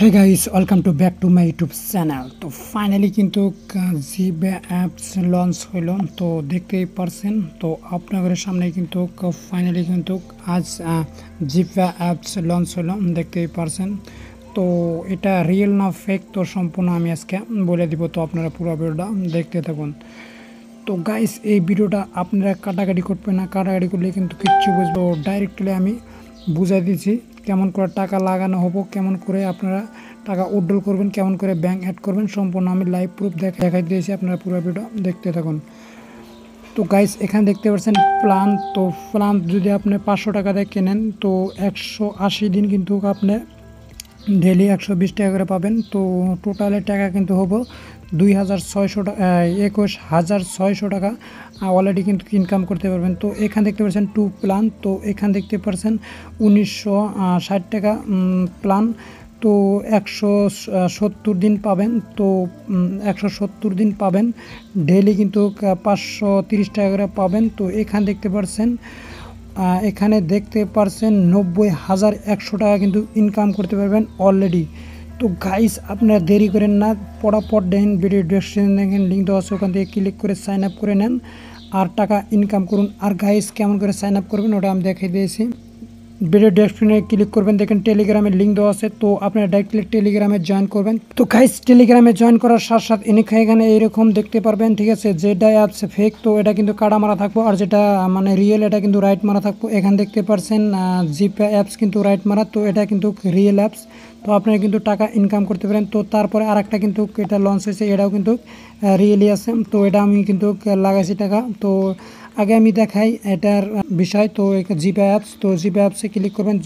Hey guys, welcome to back to my YouTube channel. তো finally কিন্তু GPay apps launch হইল। তো দেখতেই পারছেন, তো আপনাদের সামনে কিন্তু ফাইনালি কিন্তু আজ জিপে অ্যাপস লঞ্চ হইল, দেখতেই পারছেন। তো এটা রিয়েল না ফেক, তো সম্পূর্ণ আমি আজকে বলে দিব। তো আপনারা পুরো ভিডিওটা দেখতে থাকুন। তো গাইস, এই ভিডিওটা আপনারা কাটাকাটি করবেন না, কাটাকাটি করলে কিন্তু কিচ্ছু বুঝবো। ডাইরেক্টলি আমি বুঝাই দিচ্ছি কেমন করে টাকা লাগানো হবো, কেমন করে আপনারা টাকা উইথড্রল করবেন, কেমন করে ব্যাংক অ্যাড করবেন, সম্পূর্ণ আমি লাইভ প্রুফ দেখাই দিয়েছি। আপনারা পুরো ভিডিও দেখতে থাকুন। তো গাইস, এখানে দেখতে পাচ্ছেন প্ল্যান। তো প্ল্যান যদি আপনি 500 টাকা দিয়ে কেনেন, তো 180 দিন কিন্তু আপনি ডেলি 120 টাকা করে পাবেন। তো টোটালের টাকা কিন্তু হবো 2600 টাকা, 21600 টাকা অলরেডি কিন্তু ইনকাম করতে পারবেন। তো এখানে দেখতে পাচ্ছেন টু প্ল্যান। তো এখানে দেখতে পাচ্ছেন 1960 টাকা প্ল্যান। তো 170 দিন পাবেন। তো 170 দিন পাবেন, ডেলি কিন্তু 530 টাকা করে পাবেন। তো এখানে দেখতে পাচ্ছেন 90,100 টাকা কিন্তু ইনকাম করতে পারবেন অলরেডি। তো গাইস, আপনারা দেরি করেন না, পড়াপড় দেন, ভিডিও ডেসক্রিপশন দেখেন লিঙ্ক দেওয়া আছে, ওখান থেকে ক্লিক করে সাইন আপ করে নেন আর টাকা ইনকাম করুন। আর গাইস, কেমন করে সাইন আপ করবেন ওটা আমি দেখিয়ে দিয়েছি। ভিডিও ডেসক্রিপশনে ক্লিক করবেন, দেখেন টেলিগ্রামের লিঙ্ক দেওয়া আছে। তো আপনারা ডাইরেক্টলি টেলিগ্রামে জয়েন করবেন। তো গাইস, টেলিগ্রামে জয়েন করার সাথে সাথে এখানে এইরকম দেখতে পারবেন, ঠিক আছে। যেটা অ্যাপস ফেক, তো এটা কিন্তু কাটা মারা থাকবো, আর যেটা মানে রিয়েল এটা কিন্তু রাইট মারা থাকবো। এখানে দেখতে পারছেন জিপে অ্যাপস কিন্তু রাইট মারা, তো এটা কিন্তু রিয়েল অ্যাপস। তো আপনারা কিন্তু টাকা ইনকাম করতে পারেন। তো তারপরে আরেকটা কিন্তু এটা লঞ্চ হয়েছে, এটাও কিন্তু রিয়েলি আছে। তো এটা আমি কিন্তু লাগাইছি টাকা। তো আগে আমি দেখাই এটার বিষয়। তো জিপে অ্যাপস, তো জিপে অ্যাপসে ক্লিক করবেন।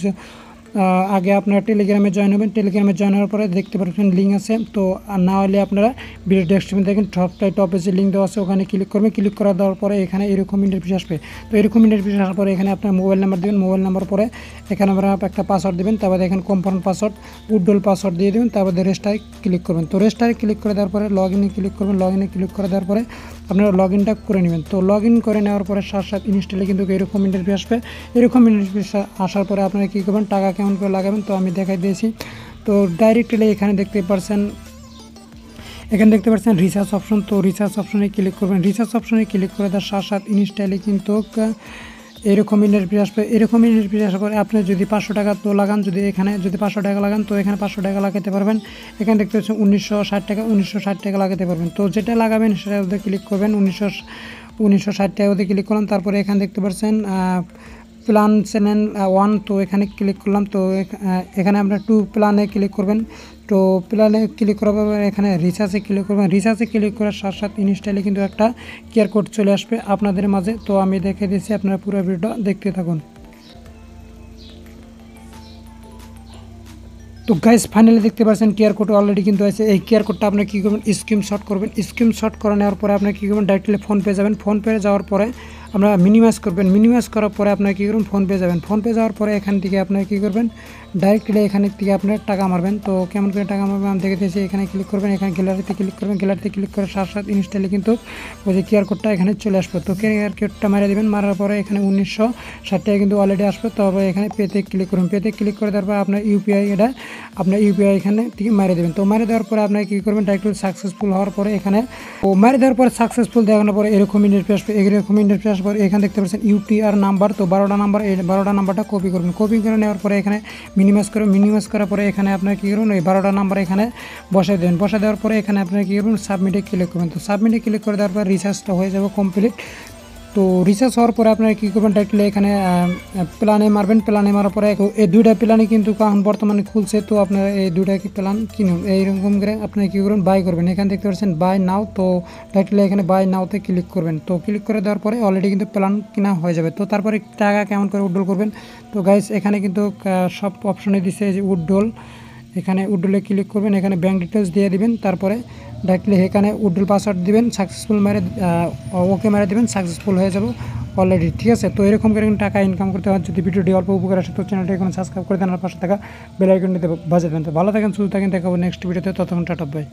আগে আপনারা টেলিগ্রামে জয়েন হবেন। টেলিগ্রামে জয়েন হওয়ার পরে দেখতে পাচ্ছেন লিঙ্ক আছে। তো না হলে আপনারা ভিডিও ডেসক্রিপশনে দেখেন টপে যে লিঙ্ক দেওয়া আছে, ওখানে ক্লিক করবেন। ক্লিক করা দেওয়ার পরে এখানে এরকম ইন্টারফেস আসবে। তো এরকম ইন্টারফেস আসার পরে এখানে আপনার মোবাইল নাম্বার দেবেন। মোবাইল নাম্বার পরে এখানে আমরা একটা পাসওয়ার্ড দেবেন। তারপরে এখানে কনফার্ম পাসওয়ার্ড, উইথড্রল পাসওয়ার্ড দিয়ে দেবেন। তারপরে রেজিস্টারে ক্লিক করবেন। তো রেজিস্টারে ক্লিক করে দেওয়ার পরে লগ ইনে ক্লিক করবেন। লগ ইনে ক্লিক করে দেওয়ার পরে আপনারা লগ ইনটা করে নেবেন। তো লগ ইন করে নেওয়ার পরে সাথে ইনস্টলে কিন্তু এরকম ইন্টারফেস আসবে। এরকম ইন্টারফেস আসার পরে আপনারা কী করবেন, টাকা কেমন করে লাগাবেন তো আমি দেখাই দিয়েছি। তো ডাইরেক্টলি এখানে দেখতে পাচ্ছেন রিচার্জ অপশন। তো রিচার্জ অপশনে ক্লিক করবেন। রিচার্জ অপশনে ক্লিক করে দেওয়ার সাথে ইনস্টলে কিন্তু এরকম ইন্টারফেস আসবে। এরকম ইন্টারফেস আসার পরে আপনি যদি 500 টাকা তো লাগান, যদি 500 টাকা লাগান, তো এখানে 500 টাকা লাগাতে পারবেন। এখানে দেখতে পাচ্ছেন 1960 টাকা লাগাতে পারবেন। তো যেটা লাগাবেন সেটা ওদের ক্লিক করবেন। 1960 টাকা ওদের ক্লিক করলাম। তারপরে এখানে দেখতে পাচ্ছেন প্ল্যান চ্যানেল 1, তো এখানে ক্লিক করলাম। তো এখানে আপনার 2 প্ল্যানে ক্লিক করবেন। তো প্ল্যানে ক্লিক করার পর এখানে রিচার্জে ক্লিক করবেন। রিচার্জে ক্লিক করার সাথে ইনস্টলে কিন্তু একটা কিউআর কোড চলে আসবে আপনাদের মাঝে। তো আমি দেখে দিচ্ছি, আপনারা পুরো ভিডিওটা দেখতে থাকুন। তো গাইস, ফাইনালি দেখতে পাচ্ছেন কিউআর কোড অলরেডি কিন্তু আছে। এই কিউআর কোডটা আপনি কী করবেন, স্ক্রিনশট করবেন। স্ক্রিনশট করে নেওয়ার পরে আপনি কী করবেন, ডাইরেক্টলি ফোনপে যাবেন। ফোনপে যাওয়ার পরে আমরা মিনিমাইজ করবেন। মিনিমাইজ করার পরে আপনার কী করবেন, ফোনপে যাবেন। ফোনপে যাওয়ার পরে এখান থেকে আপনার কী করবেন, ডাইরেক্টলি এখান থেকে আপনার টাকা মারবেন। তো কেমন করে টাকা মারবেন আমি দেখে দিয়েছি। এখানে ক্লিক করবেন, এখানে গ্যালারিতে ক্লিক করবেন। গ্যালারিতে ক্লিক করার সাথে ইনস্টলে কিন্তু ওই যে কিউআর কোডটা এখানে চলে আসবে। তো কিউআর কোডটা মারা দেবেন। মারার পরে এখানে 1960 টাকা কিন্তু অলরেডি আসবে। তবে এখানে পেতে ক্লিক করুন। পেতে ক্লিক করে দেওয়ার পরে আপনার ইউপিআই, এটা আপনার ইউপিআই এখানে থেকে মারে দেবেন। তো মারে দেওয়ার পরে আপনার কী করবেন, ডাইরেক্টলি সাকসেসফুল হওয়ার পরে এখানে মারে দেওয়ার পরে সাকসেসফুল দেখানোর পরে এরকম ইন্টারফেস আসবে। এরকম ইন্টারফেস আসার পরে এখানে দেখতে পাচ্ছেন ইউটিআর নাম্বার। তো 12টা নাম্বার, এই 12টা নাম্বারটা কপি করবেন। কপি করে নেওয়ার পরে এখানে মিনিমাইজ করবেন। মিনিমাইজ করার পরে এখানে আপনার কী করবেন, ওই 12টা নাম্বার এখানে বসাই দেবেন। বসাই দেওয়ার পরে এখানে আপনার কী করবেন, সাবমিটে ক্লিক করবেন। তো সাবমিটে ক্লিক করে দেওয়ার পরে রিচার্জটা হয়ে যাবে কমপ্লিট। তো রিচার্জ হওয়ার পরে আপনারা কী করবেন, ডাইরেক্টলি এখানে প্ল্যানে মারবেন। প্ল্যানে মারার পরে এই 2টা প্ল্যানই কিন্তু এখন বর্তমানে খুলছে। তো আপনারা এই 2টা প্ল্যান কিনুন। এইরকম করে আপনারা কী করবেন, বাই করবেন। এখানে দেখতে পাচ্ছেন বাই নাও। তো ডাইরেক্টলি এখানে বাই নাওতে ক্লিক করবেন। তো ক্লিক করে দেওয়ার পরে অলরেডি কিন্তু প্ল্যান কিনা হয়ে যাবে। তো তারপরে টাকা কেমন করে উইথড্রল করবেন, তো গাইস এখানে কিন্তু সব অপশনে দিচ্ছে যে উইথড্রল। এখানে উইথড্রলে ক্লিক করবেন। এখানে ব্যাঙ্ক ডিটেলস দিয়ে দিবেন। তারপরে ডাইরেক্টলি এখানে উইথড্রল পাসওয়ার্ড দিবেন। সাকসেসফুল মেরে ওকে মেরে দেবেন, সাকসেসফুল হয়ে যাব অলরেডি, ঠিক আছে। তো এরকম করে টাকা ইনকাম করতে হয়। যদি ভিডিওটি অল্প উপকার আসে তো চ্যানেলটি এখন সাবস্ক্রাইব করে দেন আর পাশে থাকা বেল আইকনটিতে বাজিয়ে দেবেন। তো ভালো থাকেন, সুস্থ থাকেন, দেখাবো নেক্সট ভিডিওতে। ততক্ষণ টাটা, বাই।